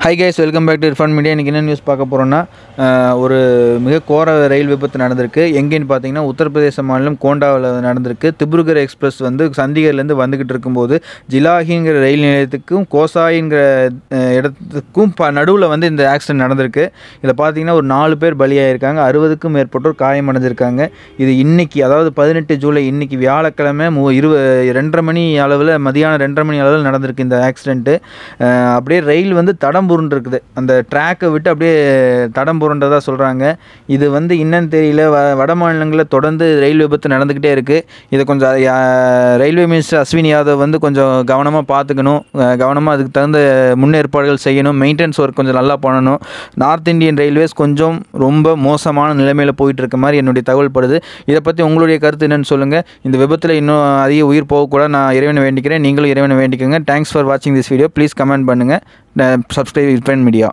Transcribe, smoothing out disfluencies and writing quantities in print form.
High guys, welcome back to Irfan media. இன்றைக்கி என்ன news பார்க்க போகிறோன்னா, ஒரு மிக கோர ரயில் விபத்து நடந்திருக்கு. எங்கேன்னு பார்த்தீங்கன்னா உத்தரப்பிரதேச மாநிலம் கோண்டாவில் நடந்திருக்கு. திப்ருகர் எக்ஸ்பிரஸ் வந்து சண்டிகர்லேருந்து வந்துக்கிட்டு இருக்கும்போது ஜிலாஹிங்கிற ரயில் நிலையத்துக்கும் கோசாயிங்கிற இடத்துக்கும் நடுவில் வந்து இந்த ஆக்சிடென்ட் நடந்திருக்கு. இதில் பார்த்தீங்கன்னா ஒரு 4 பேர் பலியாயிருக்காங்க, 60க்கும் மேற்பட்டோர் காயமடைஞ்சிருக்காங்க. இது இன்றைக்கி, அதாவது 18 ஜூலை இன்றைக்கி வியாழக்கிழமை 2:30 மணி அளவில், மதியானம் 2:30 மணி அளவில் நடந்திருக்கு இந்த ஆக்சிடென்ட்டு. அப்படியே ரயில் வந்து தடம் புரண்டு இருக்குது. அந்த ட்ராக்கை விட்டு அப்படியே தடம் புரண்டதாக சொல்கிறாங்க. இது வந்து என்னன்னு தெரியல. வட மாநிலங்களில் தொடர்ந்து ரயில் விபத்து நடந்துக்கிட்டே இருக்குது. இதை கொஞ்சம் ரயில்வே மினிஸ்டர் அஸ்வினி யாதவ் வந்து கொஞ்சம் கவனமாக பார்த்துக்கணும், கவனமாக அதுக்கு தகுந்த முன்னேற்பாடுகள் செய்யணும். மெயின்டெனன்ஸ் ஒர்க் கொஞ்சம் நல்லா பண்ணணும். நார்த் இந்தியன் ரயில்வேஸ் கொஞ்சம் ரொம்ப மோசமான நிலைமையில் போயிட்டு இருக்க மாதிரி என்னுடைய தகவல் படுது. இதை பற்றி உங்களுடைய கருத்து என்னென்னு சொல்லுங்கள். இந்த விபத்தில் இன்னும் அதிக உயிர் போகக்கூட நான் இறைவனை வேண்டிக்கிறேன். நீங்களும் இறைவனை வேண்டிக்கோங்க. தேங்க்ஸ் ஃபார் வாட்சிங் திஸ் வீடியோ. ப்ளீஸ் கமெண்ட் பண்ணுங்கள். Subscribe Irfan media.